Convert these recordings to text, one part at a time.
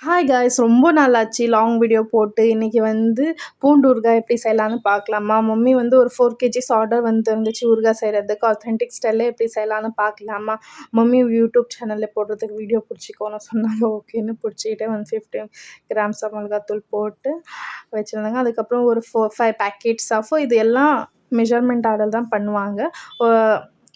Hi guys, ரொம்ப நாளாச்சு long video போட்டு. இன்றைக்கி வந்து பூண்டு ஊறுகாய் எப்படி செய்யலான்னு பார்க்கலாமா? மம்மி வந்து ஒரு 4 கேஜிஸ் ஆர்டர் வந்துருந்துச்சு ஊறுகாய் செய்கிறதுக்கு. ஆத்தென்டிக் ஸ்டைலில் எப்படி செய்யலான்னு பார்க்கலாமா? மம்மி யூடியூப் சேனலில் போடுறதுக்கு வீடியோ பிடிச்சிக்கோன்னு சொன்னாங்க. ஓகேன்னு பிடிச்சிக்கிட்டே 150 கிராம்ஸ் ஆஃப் மிளகாத்தூள் போட்டு வச்சுருந்தாங்க. அதுக்கப்புறம் ஒரு 5 பேக்கெட்ஸ் ஆஃப் இது எல்லாம் மெஷர்மெண்ட் ஆர்டர் தான் பண்ணுவாங்க.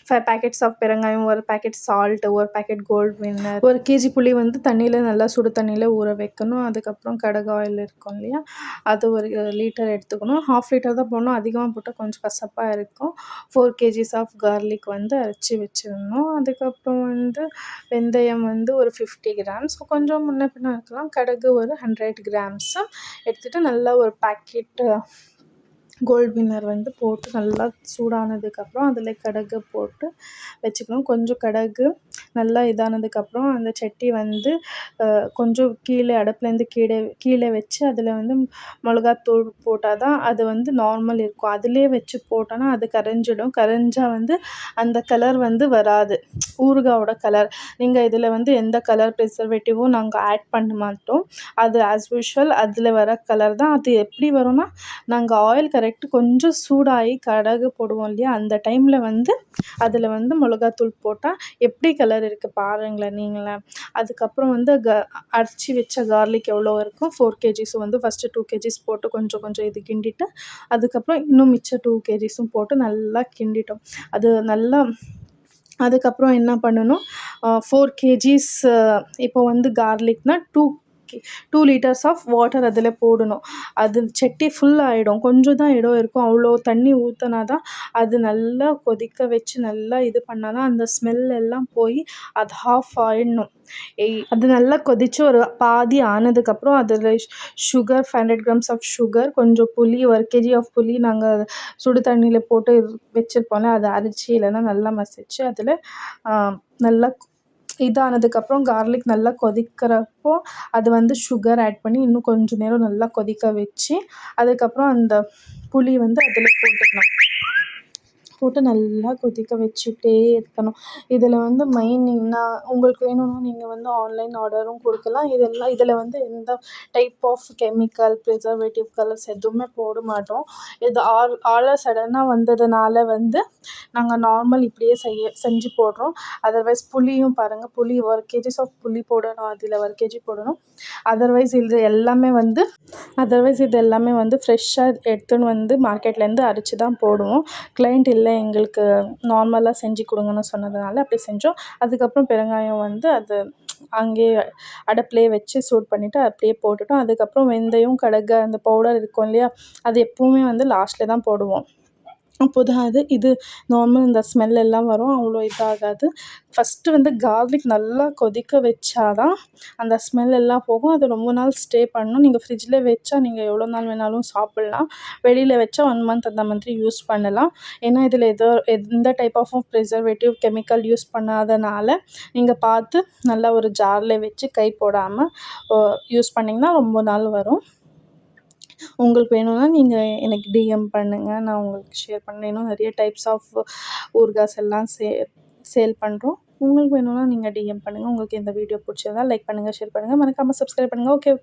5 பேக்கெட்ஸ் ஆஃப் பெருங்காயம், ஒரு பேக்கெட் சால்ட், ஒரு பேக்கெட் கோல்ட் வின்னர், 1 கேஜி புளி வந்து தண்ணியில் நல்லா சுடு தண்ணியில் ஊற வைக்கணும். அதுக்கப்புறம் கடுகு ஆயில் இருக்கும் இல்லையா, அது 1 லிட்டர் எடுத்துக்கணும். 1/2 லிட்டர் தான் போடணும், அதிகமாக போட்டால் கொஞ்சம் கசப்பாக இருக்கும். 4 கேஜிஸ் ஆஃப் கார்லிக் வந்து அரைச்சி வச்சிடணும். அதுக்கப்புறம் வந்து வெந்தயம் வந்து ஒரு 50 கிராம்ஸ், கொஞ்சம் முன்ன பின்ன இருக்கலாம். கடுகு ஒரு 100 கிராம்ஸு எடுத்துகிட்டு நல்லா ஒரு பேக்கெட்டு கோல்ட் வின்னர் வந்து போட்டு நல்லா சூடானதுக்கப்புறம் அதில் கடுகு போட்டு வச்சுக்கணும். கொஞ்சம் கடுகு நல்லா இதானதுக்கப்புறம் அந்த சட்டி வந்து கொஞ்சம் கீழே அடுப்புலேருந்து கீழே வச்சு அதில் வந்து மிளகாத்தூள் போட்டால் தான் அது வந்து நார்மல் இருக்கும். அதிலே வச்சு போட்டோன்னா அது கரைஞ்சிடும். கரைஞ்சால் வந்து அந்த கலர் வந்து வராது, ஊறுகாயோட கலர். நீங்கள் இதில் வந்து எந்த கலர் ப்ரிசர்வேட்டிவும் நாங்கள் ஆட் பண்ண மாட்டோம். அது ஆஸ் யூஷுவல் அதில் வர கலர் தான். அது எப்படி வரும்னா, நாங்கள் ஆயில் கொஞ்சம் சூடாகி கடுகு போடுவோம் இல்லையா, அந்த டைமில் வந்து அதில் வந்து மிளகாத்தூள் போட்டால் எப்படி கலர் இருக்குது பாருங்களேன் நீங்களே. அதுக்கப்புறம் வந்து அரைச்சி வச்ச கார்லிக் எவ்வளோ இருக்கும், 4 கேஜிஸ் வந்து ஃபஸ்ட்டு 2 கேஜிஸ் போட்டு கொஞ்சம் கொஞ்சம் இது கிண்டிட்டு, அதுக்கப்புறம் இன்னும் மிச்சம் 2 கேஜிஸும் போட்டு நல்லா கிண்டிட்டோம். அது நல்லா அதுக்கப்புறம் என்ன பண்ணணும், 4 கேஜிஸ் இப்போ வந்து கார்லிக்னால் 2 லிட்டர்ஸ் ஆஃப் வாட்டர் அதில் போடணும். அது சட்டி ஃபுல் ஆகிடும், கொஞ்சம் தான் இடம் இருக்கும். அவ்வளோ தண்ணி ஊற்றினா தான் அது நல்லா கொதிக்க வச்சு நல்லா இது பண்ணால் தான் அந்த ஸ்மெல் எல்லாம் போய் அது ஹாஃப் ஆகிடணும். அது நல்லா கொதித்து ஒரு பாதி ஆனதுக்கப்புறம் அதில் சுகர் 500 கிராம்ஸ் ஆஃப் சுகர், கொஞ்சம் புளி, 1 கேஜி ஆஃப் புளி நாங்கள் சுடு தண்ணியில் போட்டு வச்சுருப்போம்ல, அதை அரைச்சி இல்லைன்னா நல்லா மசிச்சு அதில் நல்லா இதானதுக்கப்புறம் கார்லிக் நல்லா கொதிக்கிறப்போ அது வந்து சுகர் ஆட் பண்ணி இன்னும் கொஞ்சம் நேரம் நல்லா கொதிக்க வச்சு அதுக்கப்புறம் அந்த புளி வந்து அதில் போட்டு நல்லா கொதிக்க வச்சுட்டே இருக்கணும். இதில் வந்து மெயின் என்ன, உங்களுக்கு வேணும்னா நீங்கள் வந்து ஆன்லைன் ஆர்டரும் கொடுக்கலாம். இதில் வந்து எந்த type of chemical, preservative, colours எதுவுமே போட மாட்டோம். இது ஆர்டர் சடனாக வந்ததுனால வந்து நாங்கள் நார்மல் இப்படியே செஞ்சு போடுறோம். அதர்வைஸ் புளியும் பாருங்கள், புளி 1 கேஜிஸ் ஆஃப் புளி போடணும், அதில் 1 கேஜி போடணும். அதர்வைஸ் இது எல்லாமே வந்து ஃப்ரெஷ்ஷாக எடுத்துன்னு வந்து மார்க்கெட்லேருந்து அரைச்சி தான் போடுவோம். கிளைண்ட் இல்லை எங்களுக்கு நார்மலாக செஞ்சு கொடுங்கன்னு சொன்னதுனால அப்படி செஞ்சோம். அதுக்கப்புறம் பெருங்காயம் வந்து அது அங்கேயே அடுப்புலேயே வச்சு சூடு பண்ணிவிட்டு அப்படியே போட்டுட்டோம். அதுக்கப்புறம் வெந்தயம், கடுகு அந்த பவுடர் இருக்கும் இல்லையா, அது எப்போவுமே வந்து லாஸ்ட்டில் தான் போடுவோம். அப்போ தான் இது நார்மல் இந்த ஸ்மெல் எல்லாம் வரும், அவ்வளோ இதாகாது. ஃபஸ்ட்டு வந்து கார்லிக் நல்லா கொதிக்க வச்சா தான் அந்த ஸ்மெல் எல்லாம் போகும். அது ரொம்ப நாள் ஸ்டே பண்ணணும். நீங்கள் ஃப்ரிட்ஜில் வச்சா நீங்கள் எவ்வளோ நாள் வேணாலும் சாப்பிட்லாம். வெளியில் வச்சா 1 மந்த் அந்த மாதிரி யூஸ் பண்ணலாம். ஏன்னா இதில் எந்த type of preservative chemical use பண்ணாதனால நீங்கள் பார்த்து நல்லா ஒரு ஜாரில் வச்சு கை போடாமல் யூஸ் பண்ணிங்கன்னா ரொம்ப நாள் வரும். உங்களுக்கு வேணும்னா நீங்கள் எனக்கு டிஎம் பண்ணுங்கள், நான் உங்களுக்கு ஷேர் பண்ணுறேன். இன்னும் நிறைய டைப்ஸ் ஆஃப் ஊறுகாஸ் எல்லாம் சேல் பண்ணுறோம். உங்களுக்கு வேணும்னா நீங்கள் டிஎம் பண்ணுங்கள். உங்களுக்கு இந்த வீடியோ பிடிச்சிருந்தா லைக் பண்ணுங்கள், ஷேர் பண்ணுங்கள், மறக்காமல் சப்ஸ்கிரைப் பண்ணுங்கள். ஓகே.